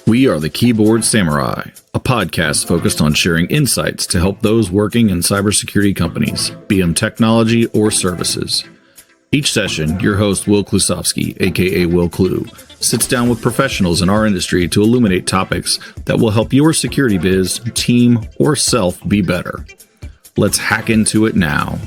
We are the Keyboard Samurai, a podcast focused on sharing insights to help those working in cybersecurity companies, be them technology or services. Each session, your host, Will Klusovsky, aka Will Clue, sits down with professionals in our industry to illuminate topics that will help your security biz, team, or self be better. Let's hack into it now.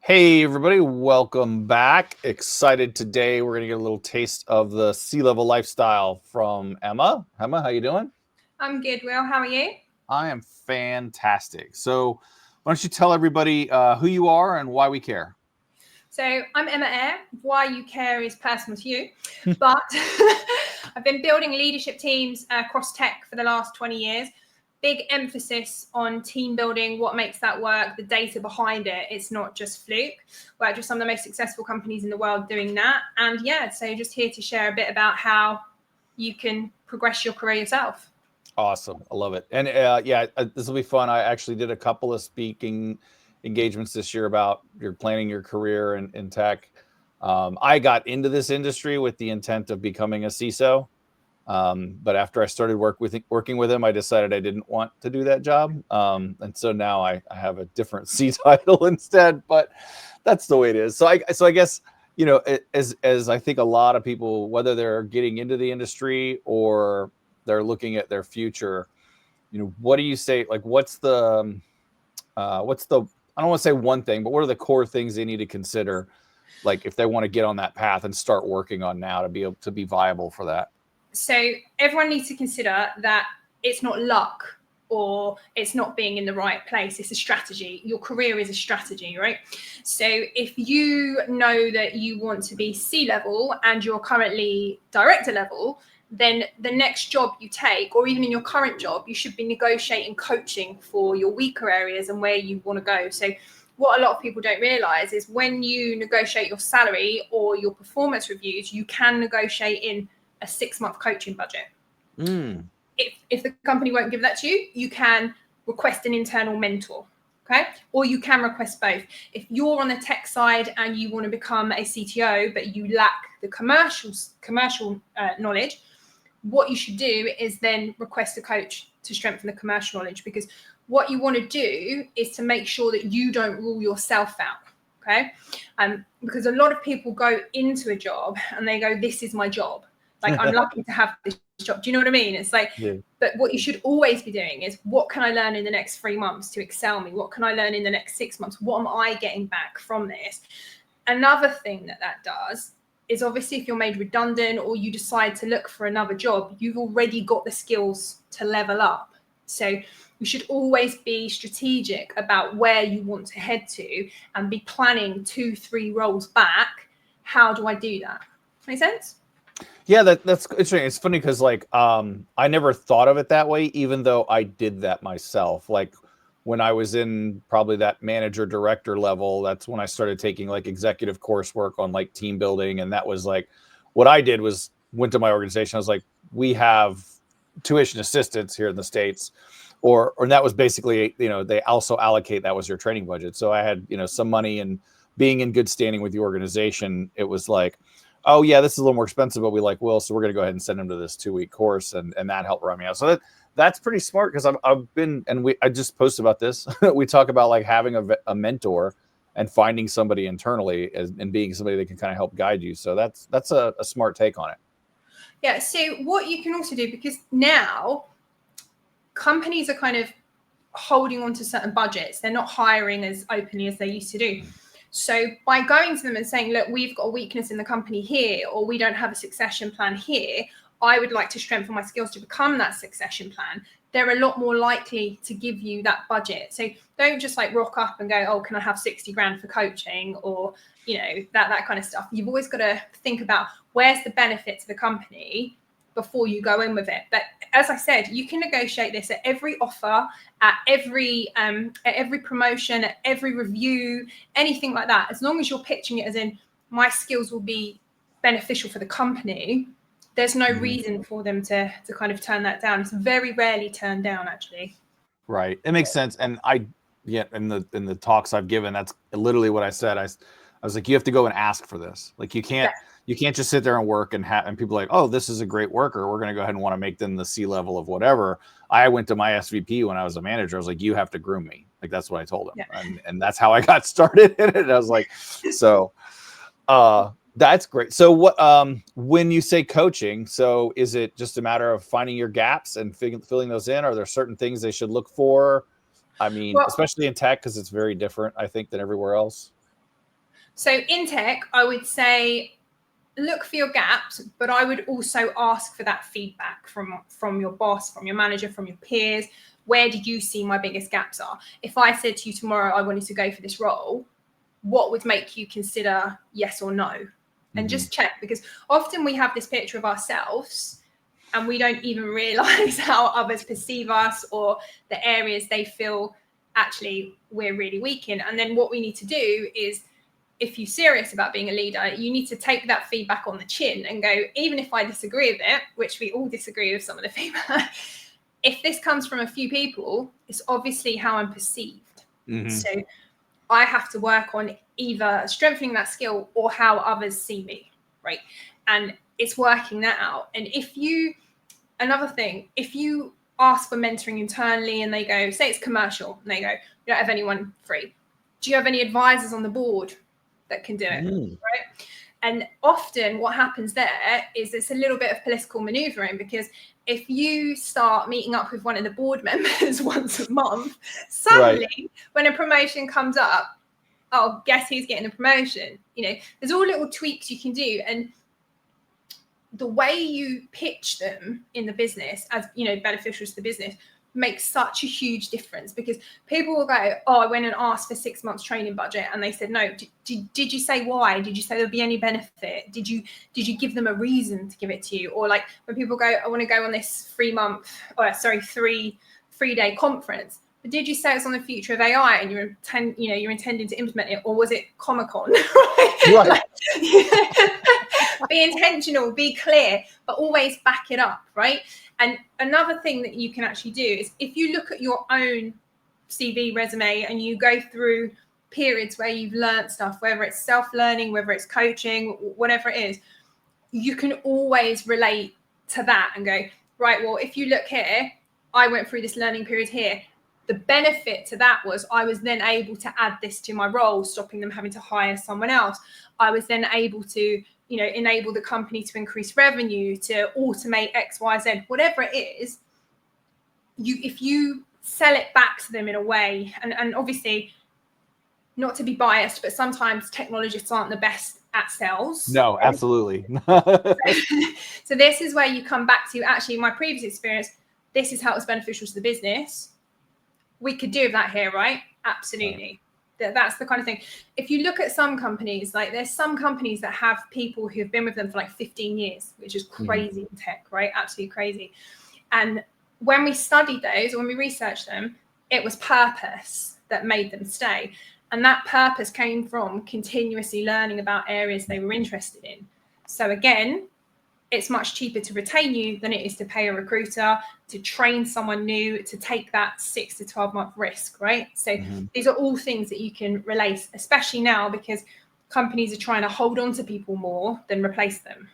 Hey everybody, welcome back. Excited today. We're gonna get a little taste of the C-level lifestyle from Emma. Emma, how you doing? I'm good, Will. How are you? I am fantastic. So why don't you tell everybody who you are and why we care? So I'm Emma Eyre. Why you care is personal to you, but I've been building leadership teams across tech for the last 20 years. Big emphasis on team building, what makes that work, the data behind it. It's not just fluke. We're just some of the most successful companies in the world doing that. And yeah, so just here to share a bit about how you can progress your career yourself. Awesome. I love it. And this will be fun. I actually did a couple of speaking engagements this year about planning your career in tech. I got into this industry with the intent of becoming a CISO. But after I started working with him, I decided I didn't want to do that job. And so now I have a different C title instead, but that's the way it is. So I guess, you know, as I think a lot of people, whether they're getting into the industry or they're looking at their future, you know, what do you say? Like, what's the, I don't want to say one thing, but what are the core things they need to consider? Like if they want to get on that path and start working on now to be able to be viable for that. So everyone needs to consider that it's not luck or it's not being in the right place. It's a strategy. Your career is a strategy, right? So if you know that you want to be C-level and you're currently director level, then the next job you take, or even in your current job, you should be negotiating coaching for your weaker areas and where you want to go. So what a lot of people don't realize is when you negotiate your salary or your performance reviews, you can negotiate in a 6-month coaching budget. If the company won't give that to you, you can request an internal mentor, okay? Or you can request both. If you're on the tech side and you want to become a CTO, but you lack the commercial knowledge, what you should do is then request a coach to strengthen the commercial knowledge, because what you want to do is to make sure that you don't rule yourself out, okay? Because a lot of people go into a job and they go, this is my job. Like, I'm lucky to have this job. Do you know what I mean? It's like, yeah. But what you should always be doing is, what can I learn in the next 3 months to excel me? What can I learn in the next 6 months? What am I getting back from this? Another thing that does is, obviously, if you're made redundant or you decide to look for another job, you've already got the skills to level up. So you should always be strategic about where you want to head to and be planning 2-3 roles back. How do I do that? Make sense? Yeah, that's interesting. It's funny because I never thought of it that way, even though I did that myself. Like when I was in probably that manager director level, that's when I started taking like executive coursework on like team building. And that was like, what I did was went to my organization. I was like, we have tuition assistants here in the States, and that was basically, you know, they also allocate, that was your training budget. So I had, you know, some money, and being in good standing with the organization, it was like, oh yeah, this is a little more expensive, but we like Will, so we're going to go ahead and send him to this 2-week course, and that helped run me out. So that's pretty smart, because I just posted about this. We talk about like having a mentor and finding somebody internally and being somebody that can kind of help guide you. So that's a smart take on it. Yeah. So what you can also do, because now companies are kind of holding on to certain budgets, they're not hiring as openly as they used to do. So by going to them and saying, look, we've got a weakness in the company here, or we don't have a succession plan here, I would like to strengthen my skills to become that succession plan, they're a lot more likely to give you that budget. So don't just like rock up and go, oh, can I have 60 grand for coaching, or, you know, that kind of stuff. You've always got to think about where's the benefit to the company before you go in with it. But as I said, you can negotiate this at every offer, at every promotion, at every review, anything like that. As long as you're pitching it as in, my skills will be beneficial for the company, there's no reason for them to kind of turn that down. It's very rarely turned down, actually. Right. It makes sense. And in the talks I've given, that's literally what I said. I was like, you have to go and ask for this. Like you can't you can't just sit there and work and people are like, oh, this is a great worker, we're going to go ahead and want to make them the C level of whatever. I went to my SVP when I was a manager. I was like, you have to groom me. Like, that's what I told him. Yeah. And that's how I got started in it. I was like, so that's great. So what, when you say coaching, so is it just a matter of finding your gaps and filling those in? Are there certain things they should look for? I mean, especially in tech, because it's very different, I think, than everywhere else. So in tech, I would say look for your gaps, but I would also ask for that feedback from your boss, from your manager, from your peers. Where did you see my biggest gaps are? If I said to you tomorrow, I wanted to go for this role, what would make you consider yes or no? And just check, because often we have this picture of ourselves and we don't even realize how others perceive us or the areas they feel actually we're really weak in. And then what we need to do is, if you're serious about being a leader, you need to take that feedback on the chin and go, even if I disagree with it, which we all disagree with some of the feedback, if this comes from a few people, it's obviously how I'm perceived. So I have to work on either strengthening that skill or how others see me, right? And it's working that out. And another thing, if you ask for mentoring internally and they go, say it's commercial, and they go, we don't have anyone free. Do you have any advisors on the board that can do it, right? And often what happens there is it's a little bit of political maneuvering, because if you start meeting up with one of the board members once a month, suddenly when a promotion comes up, oh, guess who's getting the promotion? There's all little tweaks you can do. And the way you pitch them in the business as, beneficial to the business makes such a huge difference, because people will go, oh, I went and asked for 6 months training budget and they said no. Did you say why? Did you say there'll be any benefit? Did you give them a reason to give it to you? Or like when people go, I want to go on this 3-day conference, but did you say it's on the future of AI and you're intending to implement it, or was it Comic-Con? Right. Be intentional, be clear, but always back it up, right? And another thing that you can actually do is, if you look at your own CV resume and you go through periods where you've learned stuff, whether it's self-learning, whether it's coaching, whatever it is, you can always relate to that and go, right, well, if you look here, I went through this learning period here. The benefit to that was I was then able to add this to my role, stopping them having to hire someone else. I was then able to, enable the company to increase revenue, to automate X, Y, Z, whatever it is. If you sell it back to them in a way, and obviously not to be biased, but sometimes technologists aren't the best at sales. No, absolutely. So this is where you come back to, actually, my previous experience, this is how it was beneficial to the business. We could do that here, right? Absolutely. That's the kind of thing. If you look at some companies, like there's some companies that have people who've been with them for like 15 years, which is crazy in tech, right? Absolutely crazy. And when we studied those, when we researched them, it was purpose that made them stay. And that purpose came from continuously learning about areas they were interested in. So again, it's much cheaper to retain you than it is to pay a recruiter, to train someone new, to take that 6 to 12 month risk, right? So these are all things that you can relate, especially now, because companies are trying to hold on to people more than replace them.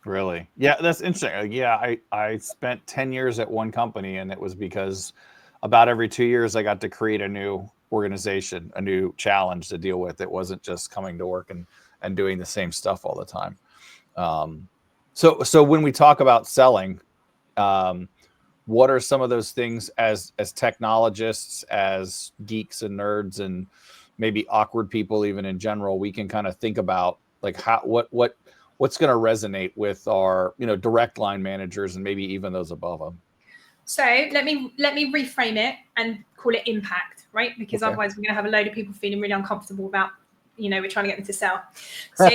Really? Yeah, that's interesting. Yeah, I spent 10 years at one company, and it was because about every 2 years I got to create a new organization, a new challenge to deal with. It wasn't just coming to work and doing the same stuff all the time. So when we talk about selling, what are some of those things as technologists, as geeks and nerds, and maybe awkward people even in general, we can kind of think about, like, what's going to resonate with our direct line managers and maybe even those above them? So let me reframe it and call it impact, right? Because otherwise we're going to have a load of people feeling really uncomfortable about, we're trying to get them to sell. So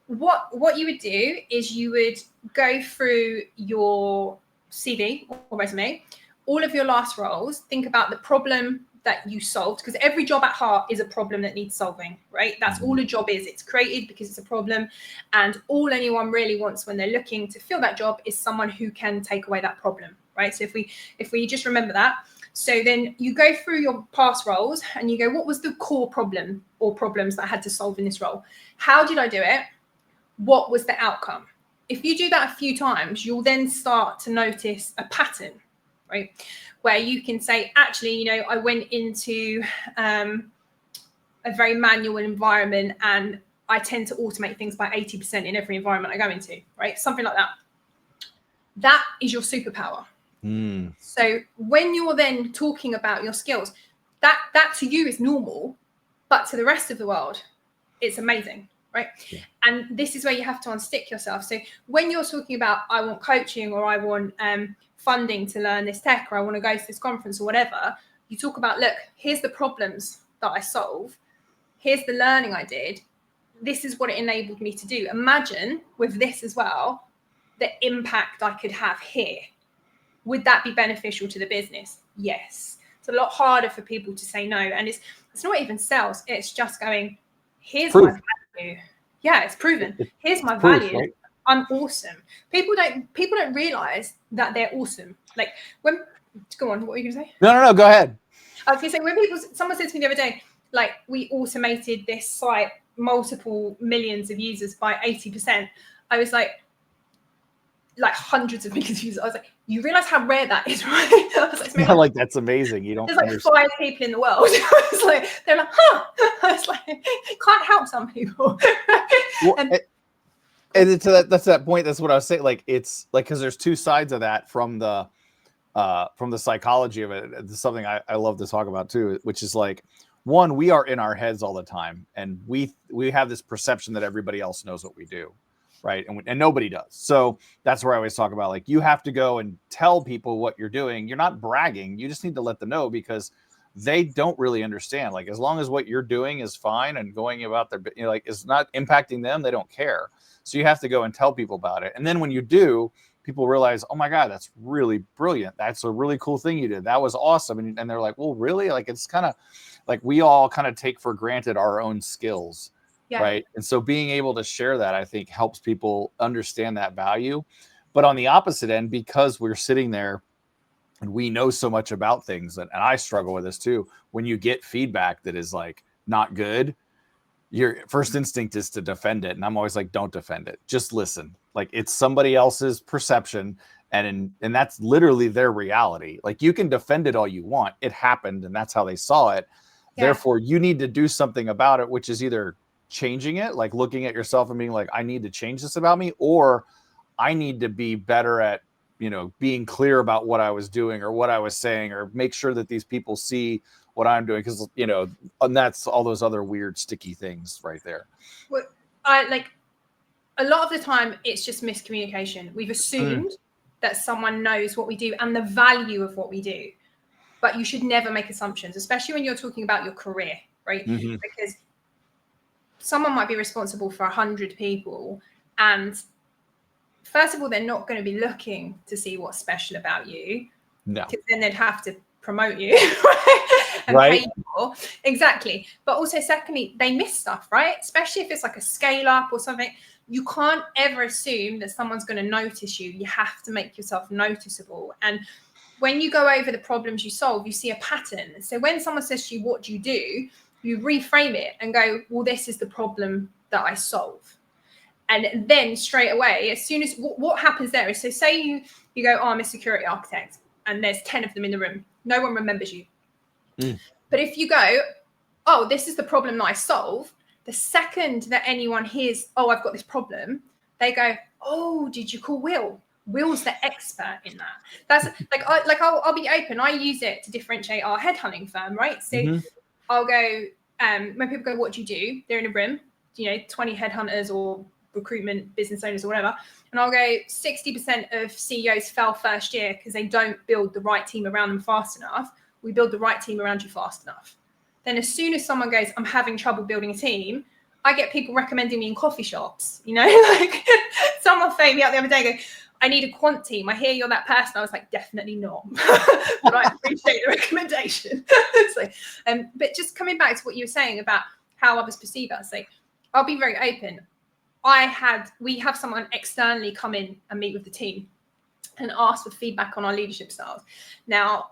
what you would do is you would go through your CV or resume, all of your last roles, think about the problem that you solved, because every job at heart is a problem that needs solving, right? That's all a job is. It's created because it's a problem, and all anyone really wants when they're looking to fill that job is someone who can take away that problem, right? So if we just remember that, So then you go through your past roles and you go, what was the core problem or problems that I had to solve in this role? How did I do it? What was the outcome? If you do that a few times, you'll then start to notice a pattern, right? Where you can say, actually, I went into a very manual environment and I tend to automate things by 80% in every environment I go into, right? Something like that. That is your superpower. So when you're then talking about your skills, that to you is normal, but to the rest of the world, it's amazing, right? Yeah. And this is where you have to unstick yourself. So when you're talking about, I want coaching, or I want funding to learn this tech, or I want to go to this conference or whatever, you talk about, look, here's the problems that I solve. Here's the learning I did. This is what it enabled me to do. Imagine with this as well, the impact I could have here. Would that be beneficial to the business? Yes. It's a lot harder for people to say no. And it's not even sales. It's just going, here's my value. Yeah, it's proven. Here's my value. Right? I'm awesome. People don't realize that they're awesome. Like go on, what were you going to say? No, go ahead. I was going to say, someone said to me the other day, like, we automated this site, multiple millions of users by 80%. I was like hundreds of millions of users. I was like, you realize how rare that is, right? I was like, that's amazing. You don't. There's like 5 people in the world. I was like, they're like, huh? I was like, can't help some people. Well, and that's that point. That's what I was saying. Like, it's like, because there's two sides of that from the psychology of it. It's something I love to talk about too, which is like, one, we are in our heads all the time, and we have this perception that everybody else knows what we do, right? And nobody does. So that's where I always talk about, like, you have to go and tell people what you're doing. You're not bragging. You just need to let them know, because they don't really understand. Like, as long as what you're doing is fine and going about their, like, it's not impacting them, they don't care. So you have to go and tell people about it. And then when you do, people realize, oh my God, that's really brilliant. That's a really cool thing you did. That was awesome. And they're like, well, really? Like, it's kind of like, we all kind of take for granted our own skills. Yeah. Right. And so being able to share that, I think, helps people understand that value. But on the opposite end, because we're sitting there and we know so much about things, and I struggle with this too, when you get feedback that is like not good, your first instinct is to defend it. And I'm always like, don't defend it. Just listen. Like, it's somebody else's perception. And that's literally their reality. Like, you can defend it all you want. It happened, and that's how they saw it. Yeah. Therefore, you need to do something about it, which is either changing it, like looking at yourself and being like, I need to change this about me, or I need to be better at, being clear about what I was doing or what I was saying, or make sure that these people see what I'm doing. Because, and that's all those other weird, sticky things right there. Well, a lot of the time, it's just miscommunication. We've assumed that someone knows what we do and the value of what we do. But you should never make assumptions, especially when you're talking about your career, right? Mm-hmm. Because someone might be responsible for 100 people. And first of all, they're not going to be looking to see what's special about you. No. Because then they'd have to promote you. And right. Pay you more. Exactly. But also, secondly, they miss stuff, right? Especially if it's like a scale up or something. You can't ever assume that someone's going to notice you. You have to make yourself noticeable. And when you go over the problems you solve, you see a pattern. So when someone says to you, what do? You reframe it and go, well, this is the problem that I solve. And then straight away, as soon as what happens there is, so say you go, oh, I'm a security architect, and there's 10 of them in the room. No one remembers you. But if you go, oh, this is the problem that I solve, the second that anyone hears, oh, I've got this problem, they go, oh, did you call Will? Will's the expert in that. That's I'll be open. I use it to differentiate our headhunting firm, right? So I'll go, when people go, what do you do? They're in a room, 20 headhunters or recruitment business owners or whatever. And I'll go, 60% of CEOs fail first year because they don't build the right team around them fast enough. We build the right team around you fast enough. Then as soon as someone goes, I'm having trouble building a team, I get people recommending me in coffee shops, like someone phoned me out the other day going, I need a quant team. I hear you're that person. I was like, definitely not. But I appreciate the recommendation. But just coming back to what you were saying about how others perceive us, like, I'll be very open. We have someone externally come in and meet with the team and ask for feedback on our leadership styles. Now,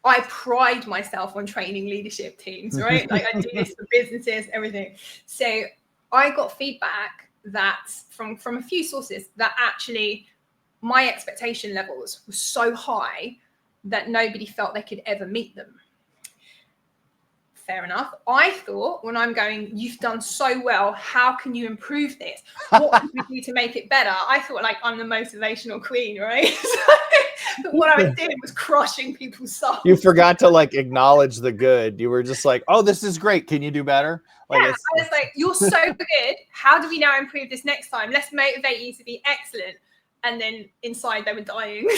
I pride myself on training leadership teams, right? Like I do this for businesses, everything. So I got feedback that from a few sources that actually my expectation levels were so high that nobody felt they could ever meet them. Fair enough. I thought when I'm going, you've done so well, how can you improve this? What can we do to make it better? I thought like I'm the motivational queen, right? But what I was doing was crushing people's souls. You forgot to like acknowledge the good. You were just like, oh, this is great. Can you do better? Like, yeah, I was like, you're so good. How do we now improve this next time? Let's motivate you to be excellent. And then inside they were dying.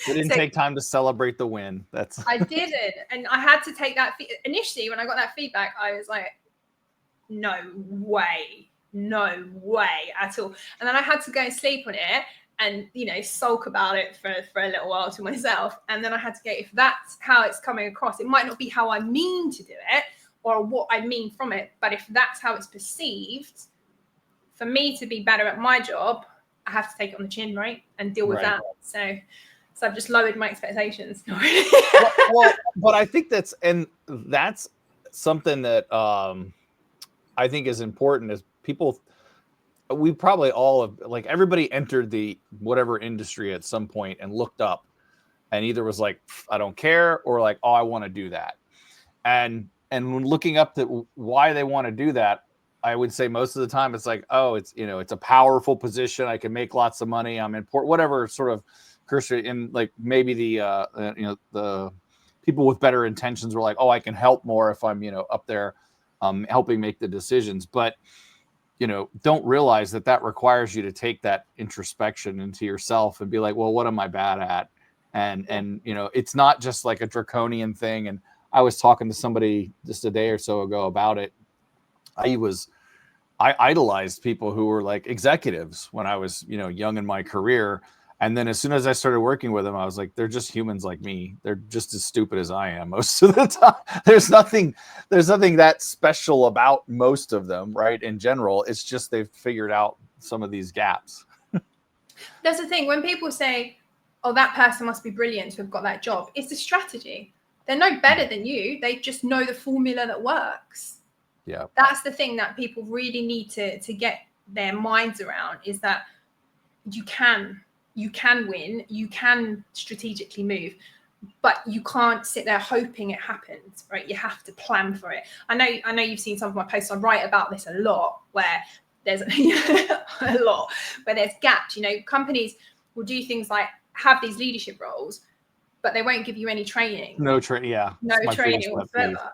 You didn't take time to celebrate the win. I didn't. And I had to take that. Initially, when I got that feedback, I was like, no way at all. And then I had to go and sleep on it and, sulk about it for a little while to myself. And then I had to go, if that's how it's coming across, it might not be how I mean to do it or what I mean from it. But if that's how it's perceived, for me to be better at my job, I have to take it on the chin, right? And deal with that. So I've just lowered my expectations. well, but I think that's something that I think is important is people, we probably all have, like everybody entered the whatever industry at some point and looked up and either was like, I don't care, or like, oh, I want to do that. And when looking up why they want to do that, I would say most of the time it's like, oh, it's a powerful position. I can make lots of money. I'm important, whatever sort of cursory. And like maybe the people with better intentions were like, oh, I can help more if I'm, up there helping make the decisions. But, don't realize that requires you to take that introspection into yourself and be like, well, what am I bad at? And it's not just like a draconian thing. And I was talking to somebody just a day or so ago about it. I idolized people who were like executives when I was, young in my career. And then as soon as I started working with them, I was like, they're just humans like me. They're just as stupid as I am most of the time. There's nothing that special about most of them, right? In general, it's just they've figured out some of these gaps. That's the thing. When people say, oh, that person must be brilliant to have got that job, it's a strategy. They're no better than you. They just know the formula that works. Yeah. That's the thing that people really need to get their minds around, is that you can win, you can strategically move, but you can't sit there hoping it happens, right? You have to plan for it. I know you've seen some of my posts. I write about this a lot, where there's where there's gaps. Companies will do things like have these leadership roles, but they won't give you any training. No training whatsoever.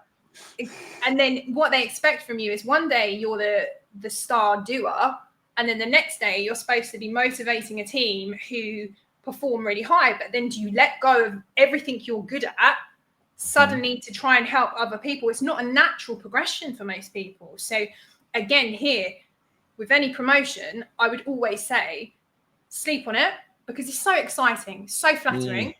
And then what they expect from you is one day you're the star doer, and then the next day you're supposed to be motivating a team who perform really high. But then do you let go of everything you're good at suddenly to try and help other people? It's not a natural progression for most people. So again, here with any promotion, I would always say sleep on it, because it's so exciting, so flattering,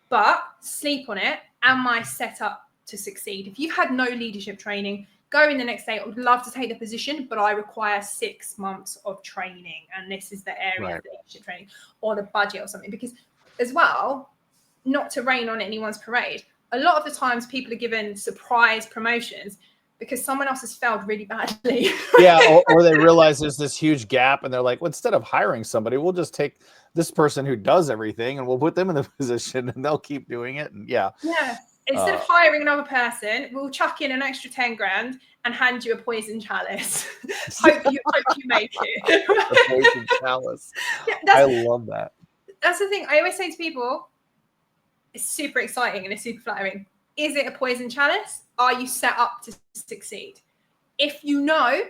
but sleep on it. Am I set up to succeed? If you've had no leadership training, go in the next day. I would love to take the position, but I require 6 months of training, and this is the area of the leadership training, or the budget or something. Because as well, not to rain on anyone's parade, a lot of the times people are given surprise promotions because someone else has failed really badly. Yeah, or they realize there's this huge gap and they're like, well, instead of hiring somebody, we'll just take this person who does everything and we'll put them in the position and they'll keep doing it. And yeah. Instead of hiring another person, we'll chuck in an extra 10 grand and hand you a poison chalice. hope you make it. A poison chalice. Yeah, I love that. That's the thing. I always say to people, it's super exciting and it's super flattering. Is it a poison chalice? Are you set up to succeed? If you know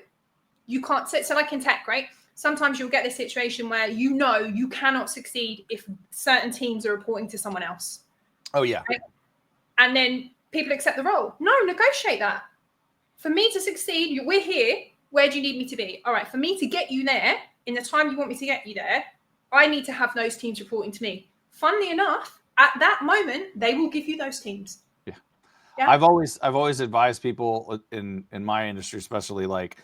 you can't, so like in tech, right? Sometimes you'll get this situation where you cannot succeed if certain teams are reporting to someone else. Oh, yeah. Right? And then people accept the role. No, negotiate that. For me to succeed, we're here. Where do you need me to be? All right, for me to get you there in the time you want me to get you there, I need to have those teams reporting to me. Funnily enough, at that moment, they will give you those teams. Yeah. I've always advised people in my industry, especially like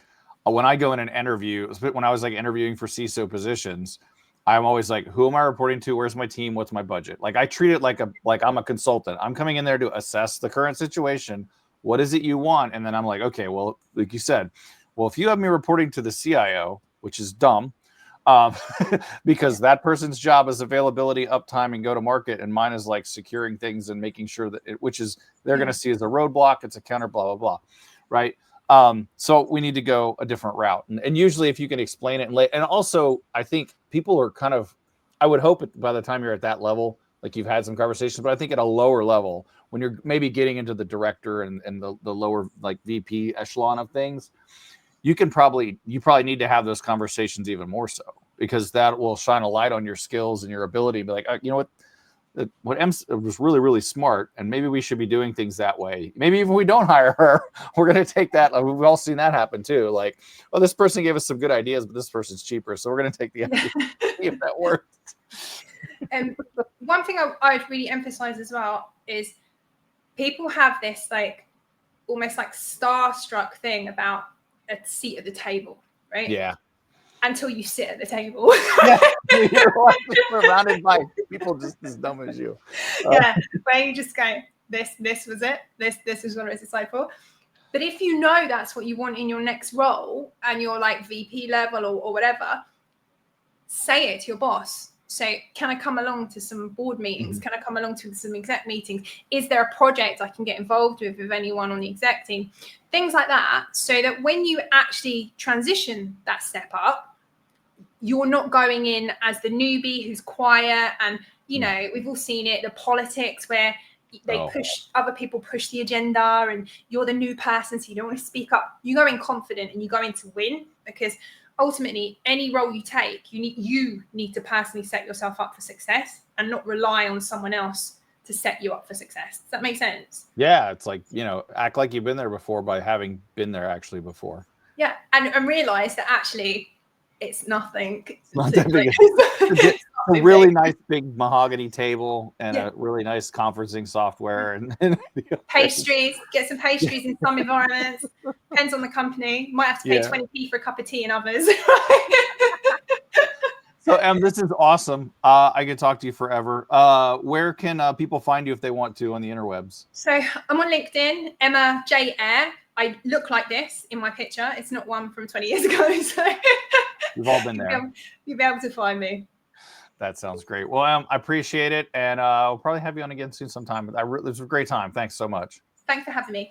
when I go in an interview, when I was like interviewing for CISO positions, I'm always like, who am I reporting to? Where's my team? What's my budget? Like I treat it like I'm a consultant. I'm coming in there to assess the current situation. What is it you want? And then I'm like, okay, well, like you said, well, if you have me reporting to the CIO, which is dumb, because that person's job is availability, uptime, and go to market, and mine is like securing things and making sure that which is they're going to see as a roadblock, it's a counter, blah blah blah, right? So we need to go a different route, and usually if you can explain it, and also I think people are kind of, I would hope by the time you're at that level, like you've had some conversations, but I think at a lower level, when you're maybe getting into the director and the lower like VP echelon of things, you probably need to have those conversations even more so, because that will shine a light on your skills and your ability to be like, you know what Em was really, really smart, and maybe we should be doing things that way. Maybe even we don't hire her, we're going to take that. We've all seen that happen too. Like, oh, this person gave us some good ideas, but this person's cheaper, so we're going to take the idea, see if that works. And one thing I would really emphasize as well is people have this like almost like starstruck thing about a seat at the table, right? Yeah. Until you sit at the table. Yeah, you're surrounded by people just as dumb as you. Yeah, where you just go, this was it. This is what it's decided for. But if you know that's what you want in your next role and you're like VP level or whatever, say it to your boss. Say, can I come along to some board meetings? Mm-hmm. Can I come along to some exec meetings? Is there a project I can get involved with anyone on the exec team? Things like that, so that when you actually transition that step up, you're not going in as the newbie who's quiet. And, you know, we've all seen it, the politics where they other people push the agenda and you're the new person, so you don't want to speak up. You go in confident and you go in to win, because ultimately any role you take, you need to personally set yourself up for success and not rely on someone else to set you up for success. Does that make sense? Yeah, it's like, you know, act like you've been there before by having been there actually before. Yeah, and realize that actually it's nothing. It's not that big. It's a really nice big mahogany table and a really nice conferencing software and pastries. Get some pastries in some environments. Depends on the company. Might have to pay 20p for a cup of tea in others. So, this is awesome. I could talk to you forever. Where can people find you if they want to on the interwebs? So I'm on LinkedIn, Emma J Eyre. I look like this in my picture. It's not one from 20 years ago. So we've all been there. You'll be able to find me. That sounds great. Well, I appreciate it. And I'll probably have you on again soon sometime. But it was a great time. Thanks so much. Thanks for having me.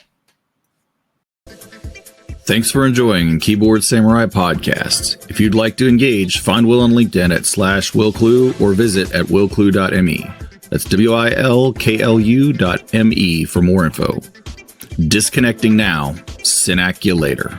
Thanks for enjoying Keyboard Samurai Podcast. If you'd like to engage, find Will on LinkedIn at /WillClue or visit at willclue.me. That's WILKLU.me for more info. Disconnecting now. Synac you later.